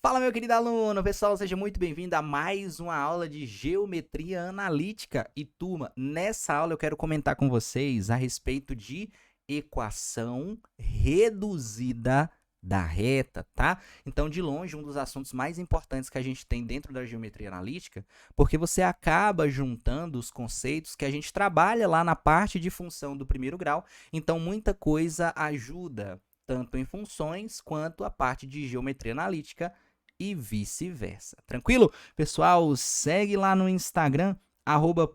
Fala, meu querido aluno! Pessoal, seja muito bem-vindo a mais uma aula de Geometria Analítica. E, turma, nessa aula eu quero comentar com vocês a respeito de equação reduzida da reta, tá? Então, de longe, um dos assuntos mais importantes que a gente tem dentro da Geometria Analítica, porque você acaba juntando os conceitos que a gente trabalha lá na parte de função do primeiro grau. Então, muita coisa ajuda, tanto em funções quanto a parte de Geometria Analítica, e vice-versa. Tranquilo? Pessoal, segue lá no Instagram,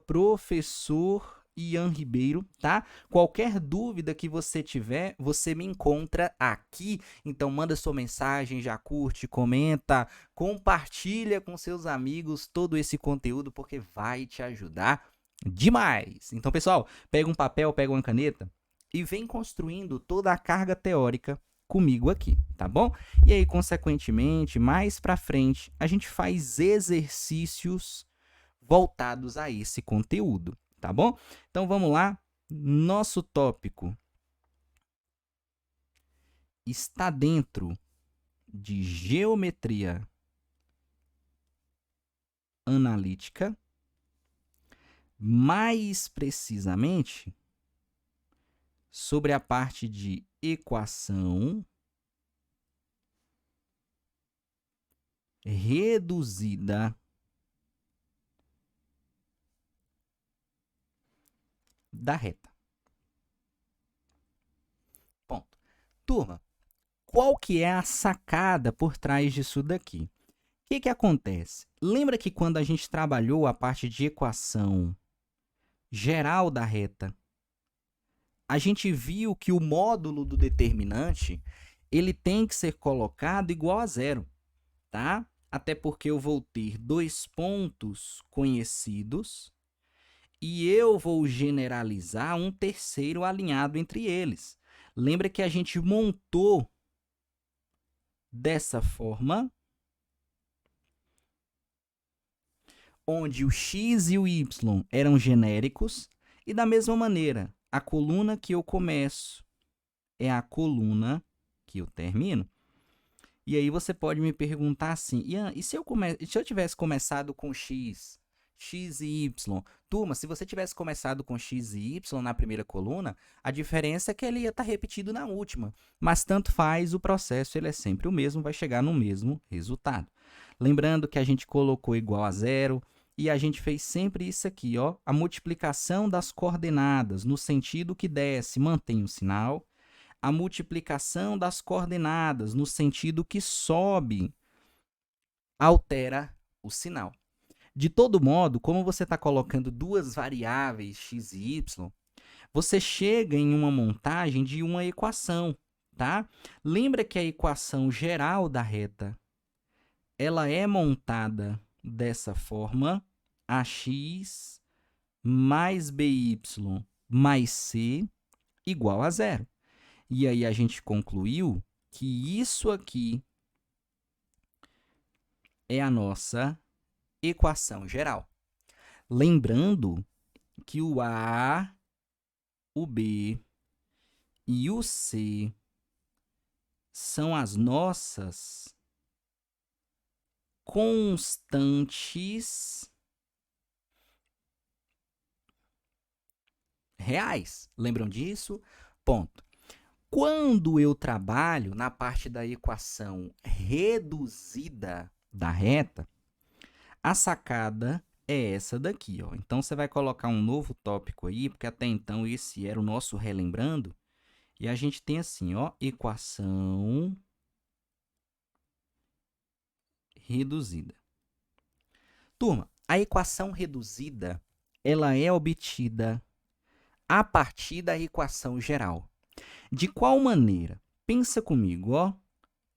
@professor Ian Ribeiro, tá? Qualquer dúvida que você tiver, você me encontra aqui. Então, manda sua mensagem, já curte, comenta, compartilha com seus amigos todo esse conteúdo, porque vai te ajudar demais. Então, pessoal, pega um papel, pega uma caneta e vem construindo toda a carga teórica comigo aqui, tá bom? E aí, consequentemente, mais para frente, a gente faz exercícios voltados a esse conteúdo, tá bom? Então, vamos lá. Nosso tópico está dentro de geometria analítica, mais precisamente sobre a parte de equação reduzida da reta. Ponto. Turma, qual que é a sacada por trás disso daqui? O que acontece? Lembra que quando a gente trabalhou a parte de equação geral da reta, a gente viu que o módulo do determinante ele tem que ser colocado igual a zero, tá? Até porque eu vou ter dois pontos conhecidos e eu vou generalizar um terceiro alinhado entre eles. Lembra que a gente montou dessa forma, onde o x e o y eram genéricos, e da mesma maneira, a coluna que eu começo é a coluna que eu termino. E aí você pode me perguntar assim, Ian, e se eu tivesse começado com x e y? Turma, se você tivesse começado com x e y na primeira coluna, a diferença é que ele ia estar repetido na última. Mas tanto faz, o processo ele é sempre o mesmo, vai chegar no mesmo resultado. Lembrando que a gente colocou igual a zero, e a gente fez sempre isso aqui, ó, a multiplicação das coordenadas no sentido que desce, mantém o sinal. A multiplicação das coordenadas no sentido que sobe, altera o sinal. De todo modo, como você está colocando duas variáveis x e y, você chega em uma montagem de uma equação, tá? Lembra que a equação geral da reta ela é montada dessa forma: ax mais by mais c igual a zero. E aí a gente concluiu que isso aqui é a nossa equação geral. Lembrando que o A, o B e o C são as nossas constantes reais. Lembram disso? Ponto. Quando eu trabalho na parte da equação reduzida da reta, a sacada é essa daqui, ó. Então, você vai colocar um novo tópico aí, porque até então esse era o nosso relembrando. E a gente tem assim, ó, equação reduzida. Turma, a equação reduzida, ela é obtida a partir da equação geral. De qual maneira? Pensa comigo, ó.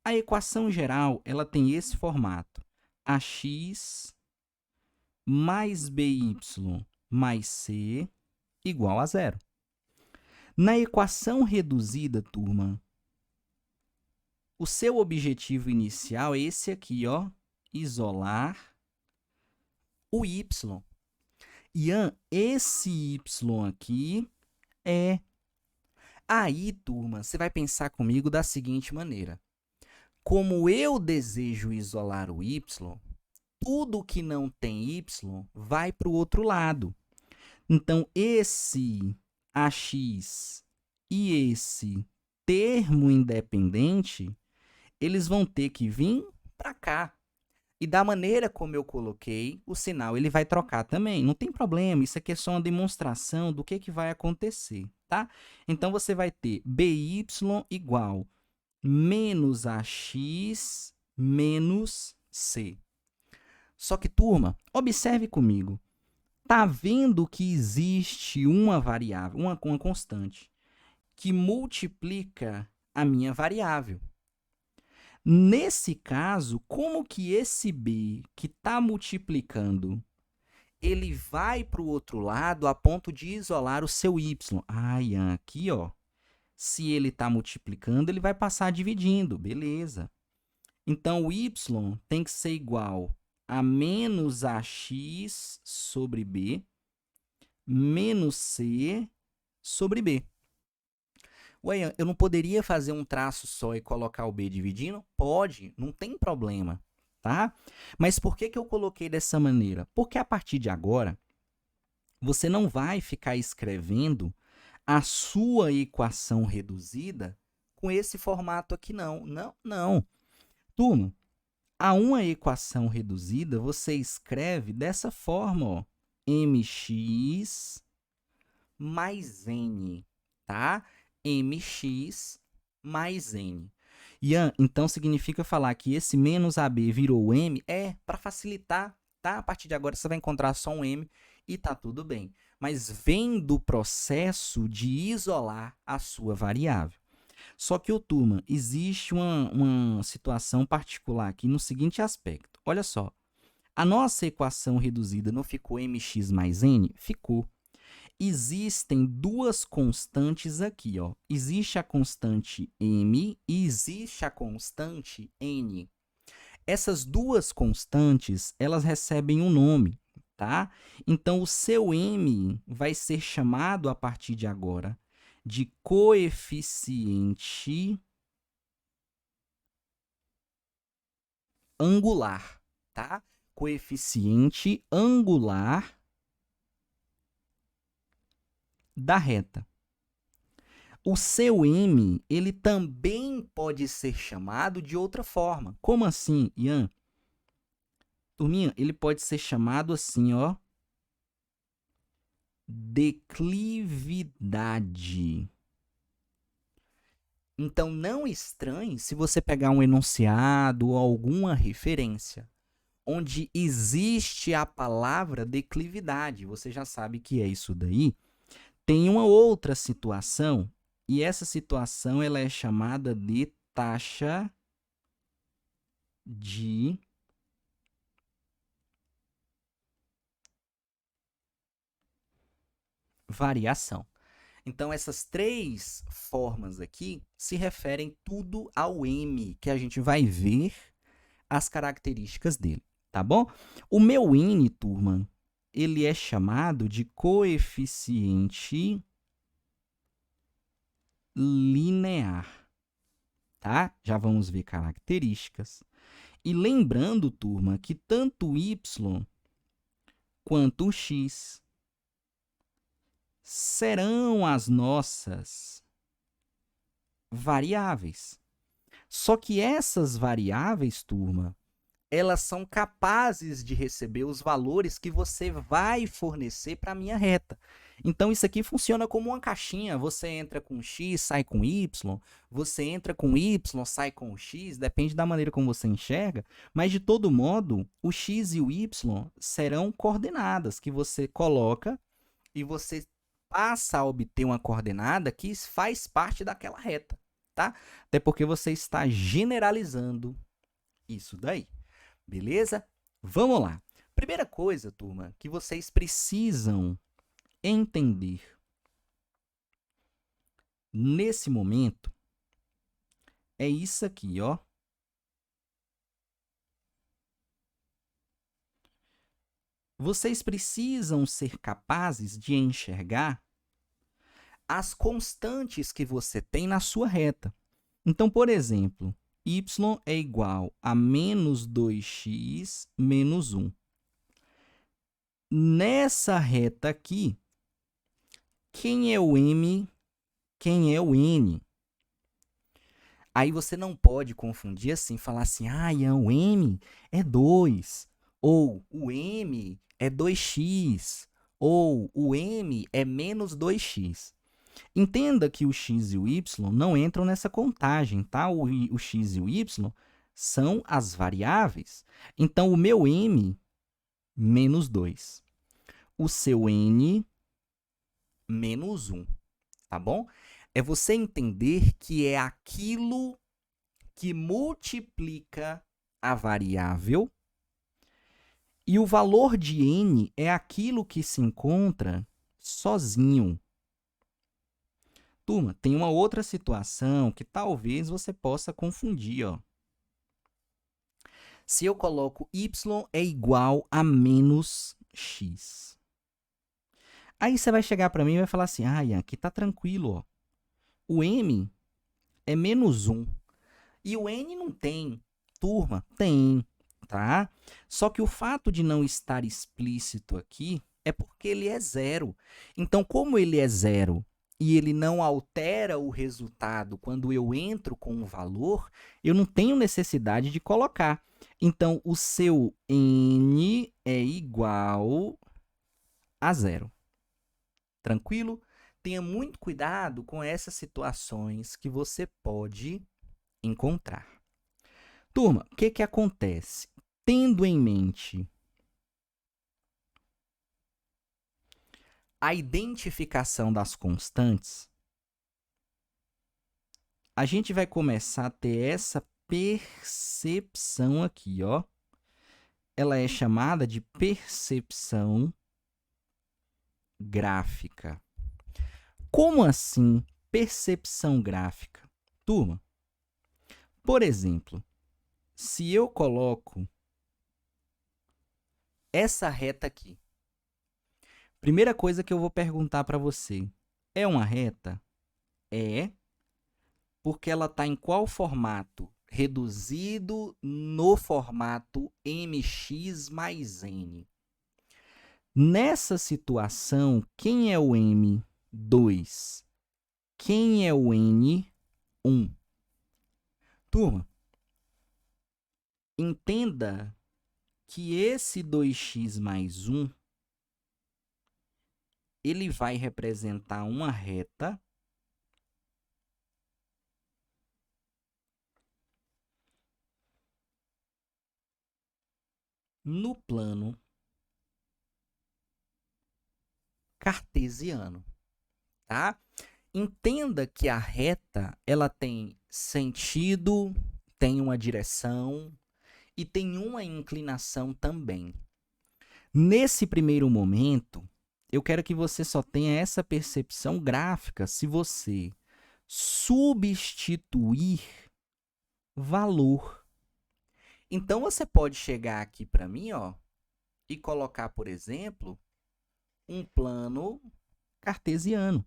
A equação geral, ela tem esse formato: ax mais by mais c igual a zero. Na equação reduzida, turma, o seu objetivo inicial é esse aqui, ó, isolar o y. Ian, esse y aqui é... Aí, turma, você vai pensar comigo da seguinte maneira: como eu desejo isolar o y, tudo que não tem y vai para o outro lado. Então, esse AX e esse termo independente, eles vão ter que vir para cá. E da maneira como eu coloquei, o sinal ele vai trocar também. Não tem problema, isso aqui é só uma demonstração do que vai acontecer, tá? Então, você vai ter BY igual menos AX menos C. Só que, turma, observe comigo. Tá vendo que existe uma variável, uma constante, que multiplica a minha variável. Nesse caso, como que esse b que está multiplicando, ele vai para o outro lado a ponto de isolar o seu y? Ah, Ian, aqui, ó, se ele está multiplicando, ele vai passar dividindo, beleza. Então, o y tem que ser igual a menos ax sobre b menos c sobre b. Ué, eu não poderia fazer um traço só e colocar o b dividindo? Pode, não tem problema, tá? Mas por que eu coloquei dessa maneira? Porque a partir de agora, você não vai ficar escrevendo a sua equação reduzida com esse formato aqui, não. Não. Turma, a uma equação reduzida, você escreve dessa forma, ó, mx mais n, tá? mx mais n. Ian, então significa falar que esse menos AB virou m? É, para facilitar, tá? A partir de agora você vai encontrar só um m e tá tudo bem. Mas vem do processo de isolar a sua variável. Só que, turma, existe uma situação particular aqui no seguinte aspecto. Olha só, a nossa equação reduzida não ficou mx mais n? Ficou. Existem duas constantes aqui, ó. Existe a constante m e existe a constante n. Essas duas constantes, elas recebem um nome, tá? Então, o seu m vai ser chamado, a partir de agora, de coeficiente angular, tá? Coeficiente angular da reta. O seu m, ele também pode ser chamado de outra forma. Como assim, Ian? Turminha, ele pode ser chamado assim, ó, declividade. Então, não estranhe se você pegar um enunciado ou alguma referência onde existe a palavra declividade. Você já sabe que é isso daí. Tem uma outra situação, e essa situação ela é chamada de taxa de variação. Então, essas três formas aqui se referem tudo ao m, que a gente vai ver as características dele, tá bom? O meu n, turma, ele é chamado de coeficiente linear, tá? Já vamos ver características. E lembrando, turma, que tanto o y quanto o x serão as nossas variáveis. Só que essas variáveis, turma, elas são capazes de receber os valores que você vai fornecer para a minha reta. Então, isso aqui funciona como uma caixinha. Você entra com x, sai com y. Você entra com y, sai com x. Depende da maneira como você enxerga. Mas, de todo modo, o x e o y serão coordenadas que você coloca e você passa a obter uma coordenada que faz parte daquela reta, tá? Até porque você está generalizando isso daí, beleza? Vamos lá. Primeira coisa, turma, que vocês precisam entender nesse momento é isso aqui, ó. Vocês precisam ser capazes de enxergar as constantes que você tem na sua reta. Então, por exemplo, y é igual a menos 2x menos 1. Nessa reta aqui, quem é o m, quem é o n? Aí você não pode confundir assim, falar assim, Ian, o m é 2, ou o m é 2x, ou o m é menos 2x. Entenda que o x e o y não entram nessa contagem, tá? O x e o y são as variáveis. Então, o meu m, menos 2. O seu n, menos 1, tá bom? É você entender que é aquilo que multiplica a variável e o valor de n é aquilo que se encontra sozinho. Turma, tem uma outra situação que talvez você possa confundir, ó. Se eu coloco y é igual a menos x. Aí você vai chegar para mim e vai falar assim, Ian, aqui tá tranquilo, ó. O m é menos 1. E o n não tem. Turma, tem, tá? Só que o fato de não estar explícito aqui é porque ele é zero. Então, como ele é zero e ele não altera o resultado quando eu entro com um valor, eu não tenho necessidade de colocar. Então, o seu n é igual a zero. Tranquilo? Tenha muito cuidado com essas situações que você pode encontrar. Turma, o que acontece? Tendo em mente a identificação das constantes, a gente vai começar a ter essa percepção aqui, ó. Ela é chamada de percepção gráfica. Como assim percepção gráfica? Turma, por exemplo, se eu coloco essa reta aqui, primeira coisa que eu vou perguntar para você, é uma reta? É, porque ela está em qual formato? Reduzido no formato mx mais n. Nessa situação, quem é o m? 2. Quem é o n? 1. Turma, entenda que esse 2x mais 1, ele vai representar uma reta no plano cartesiano, tá? Entenda que a reta, ela tem sentido, tem uma direção e tem uma inclinação também. Nesse primeiro momento, eu quero que você só tenha essa percepção gráfica se você substituir valor. Então, você pode chegar aqui para mim, ó, e colocar, por exemplo, um plano cartesiano.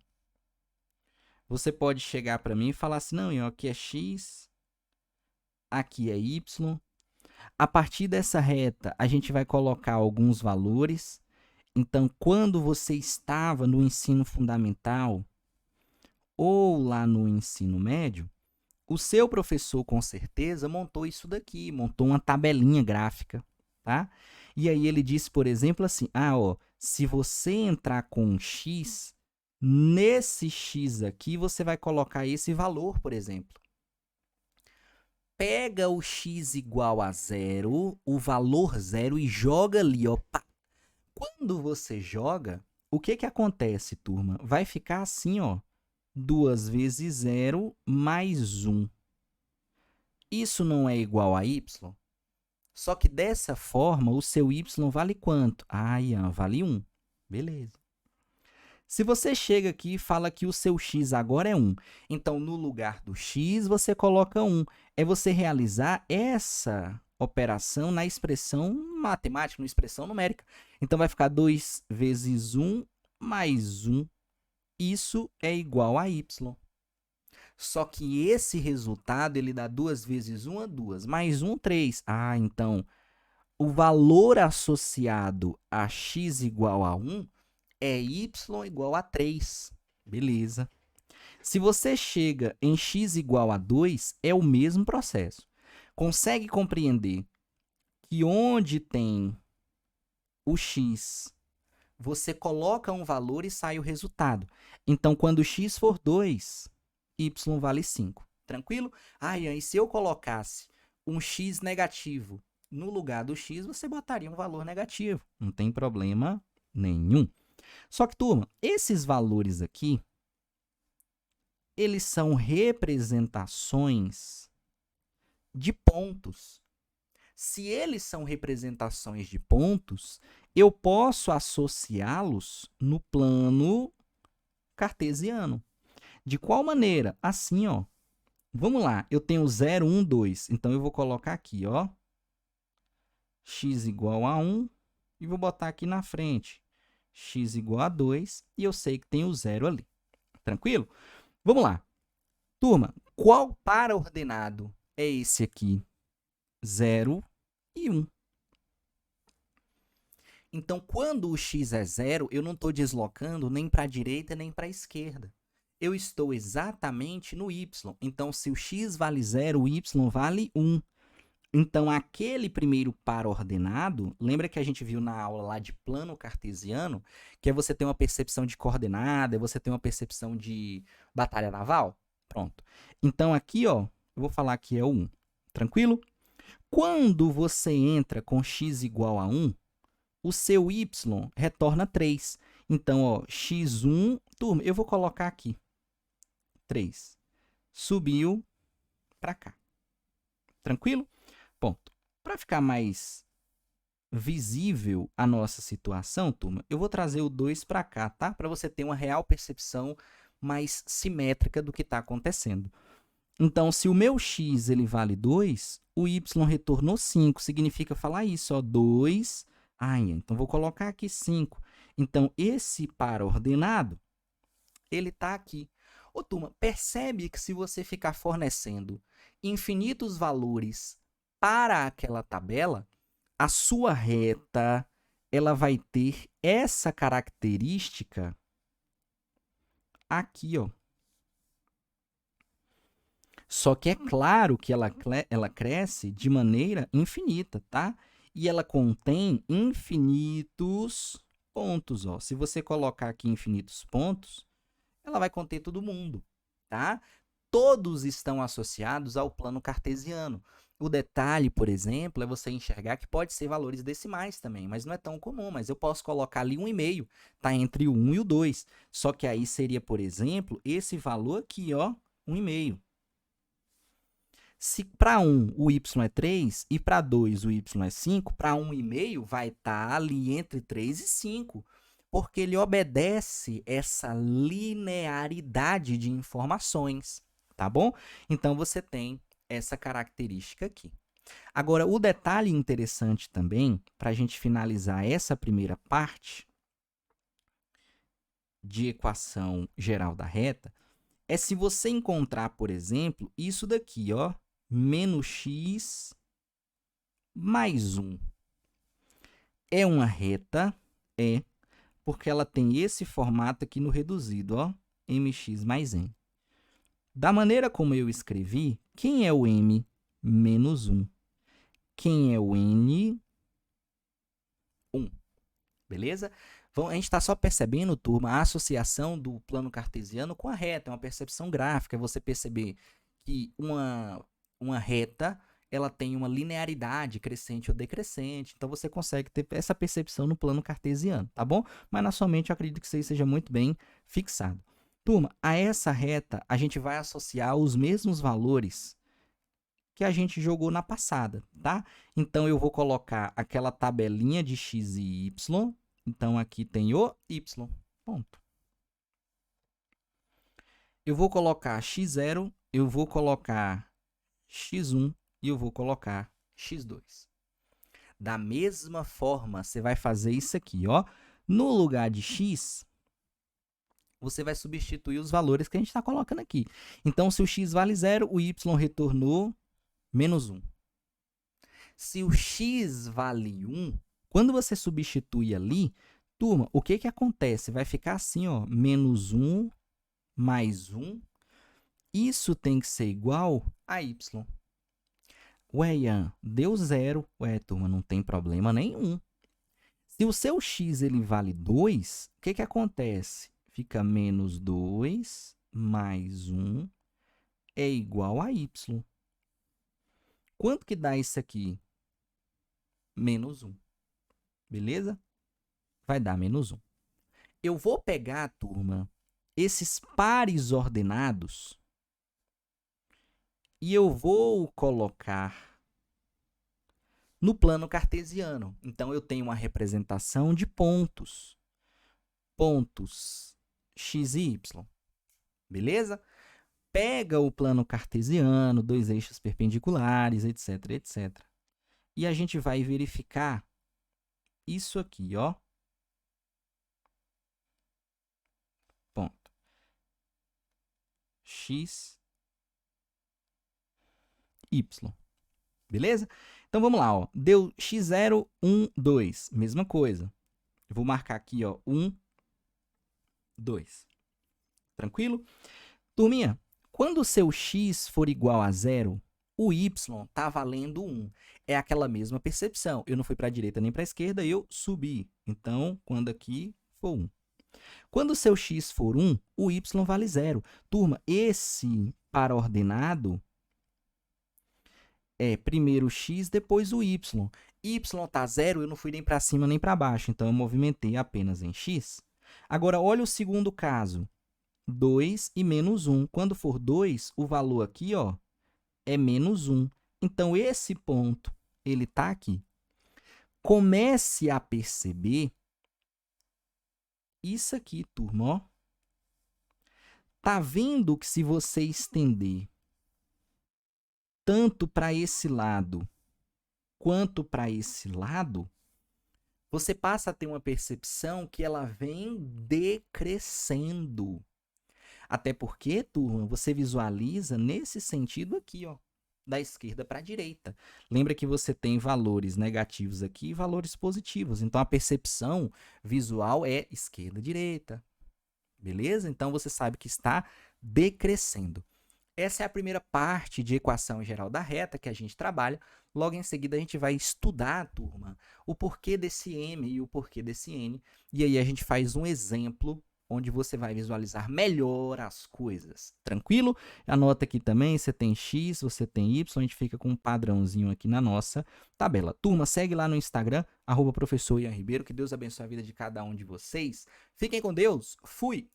Você pode chegar para mim e falar assim, não, aqui é x, aqui é y. A partir dessa reta, a gente vai colocar alguns valores. Então, quando você estava no ensino fundamental ou lá no ensino médio, o seu professor, com certeza, montou isso daqui, montou uma tabelinha gráfica, tá? E aí ele disse, por exemplo, assim, se você entrar com um x, nesse x aqui, você vai colocar esse valor, por exemplo. Pega o x igual a 0, o valor 0, e joga ali, ó. Pá. Quando você joga, o que acontece, turma? Vai ficar assim, ó, 2 vezes 0 mais 1. Isso não é igual a y? Só que dessa forma, o seu y vale quanto? Ian, vale 1. Beleza. Se você chega aqui e fala que o seu x agora é 1, então no lugar do x você coloca 1. É você realizar essa operação na expressão matemática, na expressão numérica. Então vai ficar 2 vezes 1 mais 1. Isso é igual a y. Só que esse resultado, ele dá 2 vezes 1 2, mais 1, 3. Ah, então, o valor associado a x igual a 1 é y igual a 3. Beleza. Se você chega em x igual a 2, é o mesmo processo. Consegue compreender que onde tem o x, você coloca um valor e sai o resultado. Então, quando x for 2, y vale 5. Tranquilo? E aí, se eu colocasse um x negativo no lugar do x, você botaria um valor negativo. Não tem problema nenhum. Só que, turma, esses valores aqui, eles são representações de pontos. Se eles são representações de pontos, eu posso associá-los no plano cartesiano. De qual maneira? Assim, ó. Vamos lá, eu tenho 0, 1, 2. Então, eu vou colocar aqui, ó, x igual a 1, e vou botar aqui na frente, x igual a 2, e eu sei que tem o 0 ali. Tranquilo? Vamos lá. Turma, qual par ordenado é esse aqui? 0 e 1. Então, quando o x é 0, eu não estou deslocando nem para a direita nem para a esquerda. Eu estou exatamente no y. Então, se o x vale 0, o y vale 1. Então, aquele primeiro par ordenado, lembra que a gente viu na aula lá de plano cartesiano, que é você ter uma percepção de coordenada, você ter uma percepção de batalha naval? Pronto. Então, aqui, ó, eu vou falar que é o 1. Tranquilo? Quando você entra com x igual a 1, o seu y retorna 3. Então, ó, x1, turma, eu vou colocar aqui 3. Subiu para cá. Tranquilo? Ponto. Para ficar mais visível a nossa situação, turma, eu vou trazer o 2 para cá, tá? Para você ter uma real percepção mais simétrica do que está acontecendo. Então, se o meu x ele vale 2, o y retornou 5. Significa falar isso, ó, 2. Então vou colocar aqui 5. Então, esse par ordenado, ele está aqui. Ô, turma, percebe que se você ficar fornecendo infinitos valores para aquela tabela, a sua reta ela vai ter essa característica aqui, ó. Só que é claro que ela cresce de maneira infinita, tá? E ela contém infinitos pontos, ó. Se você colocar aqui infinitos pontos, ela vai conter todo mundo, tá? Todos estão associados ao plano cartesiano. O detalhe, por exemplo, é você enxergar que pode ser valores decimais também, mas não é tão comum. Mas eu posso colocar ali 1,5, tá entre o 1 e o 2. Só que aí seria, por exemplo, esse valor aqui, ó, 1,5. Se para 1 o y é 3 e para 2 o y é 5, para 1,5 vai estar ali entre 3 e 5, porque ele obedece essa linearidade de informações, tá bom? Então, você tem essa característica aqui. Agora, o detalhe interessante também, para a gente finalizar essa primeira parte de equação geral da reta, é se você encontrar, por exemplo, isso daqui, ó, menos x mais 1. É uma reta? É, porque ela tem esse formato aqui no reduzido, ó, mx mais n. Da maneira como eu escrevi, quem é o m menos 1? Quem é o n? 1. Beleza? A gente está só percebendo, turma, a associação do plano cartesiano com a reta. É uma percepção gráfica, é você perceber que uma reta ela tem uma linearidade crescente ou decrescente. Então, você consegue ter essa percepção no plano cartesiano, tá bom? Mas, na sua mente, eu acredito que isso aí seja muito bem fixado. Turma, a essa reta, a gente vai associar os mesmos valores que a gente jogou na passada, tá? Então, eu vou colocar aquela tabelinha de x e y. Então, aqui tem o y. Ponto. Eu vou colocar x0, eu vou colocar x1 e eu vou colocar x2. Da mesma forma, você vai fazer isso aqui, ó. No lugar de x, você vai substituir os valores que a gente está colocando aqui. Então, se o x vale 0, o y retornou menos 1. Se o x vale 1, quando você substitui ali, turma, o que acontece? Vai ficar assim, ó, menos 1 mais 1. Isso tem que ser igual a y. Ué, Ian, deu 0. Ué, turma, não tem problema nenhum. Se o seu x ele vale 2, o que acontece? Fica menos 2 mais 1 é igual a y. Quanto que dá isso aqui? Menos 1. Beleza? Vai dar menos 1. Eu vou pegar, turma, esses pares ordenados e eu vou colocar no plano cartesiano. Então, eu tenho uma representação de pontos. Pontos x e y. Beleza? Pega o plano cartesiano, dois eixos perpendiculares, etc, etc. E a gente vai verificar isso aqui, ó. Ponto. X, y. Beleza? Então, vamos lá, ó. Deu x0, 1, 2. Mesma coisa. Eu vou marcar aqui, ó, 1, 2. Tranquilo? Turminha, quando o seu x for igual a 0, o y está valendo 1. É aquela mesma percepção. Eu não fui para a direita nem para a esquerda, eu subi. Então, quando aqui for 1. Quando o seu x for 1, o y vale 0. Turma, esse par ordenado é primeiro o x, depois o y. Y está 0, eu não fui nem para cima nem para baixo, então eu movimentei apenas em x. Agora, olha o segundo caso. 2 e menos 1. Quando for 2, o valor aqui, ó, é menos 1. Então, esse ponto, ele está aqui. Comece a perceber isso aqui, turma, ó. Tá vendo que se você estender tanto para esse lado quanto para esse lado, você passa a ter uma percepção que ela vem decrescendo. Até porque, turma, você visualiza nesse sentido aqui, ó, da esquerda para a direita. Lembra que você tem valores negativos aqui e valores positivos. Então, a percepção visual é esquerda-direita. Beleza? Então, você sabe que está decrescendo. Essa é a primeira parte de equação geral da reta que a gente trabalha. Logo em seguida, a gente vai estudar, turma, o porquê desse m e o porquê desse n. E aí, a gente faz um exemplo onde você vai visualizar melhor as coisas. Tranquilo? Anota aqui também, você tem x, você tem y, a gente fica com um padrãozinho aqui na nossa tabela. Turma, segue lá no Instagram, @professor Ian Ribeiro, que Deus abençoe a vida de cada um de vocês. Fiquem com Deus, fui!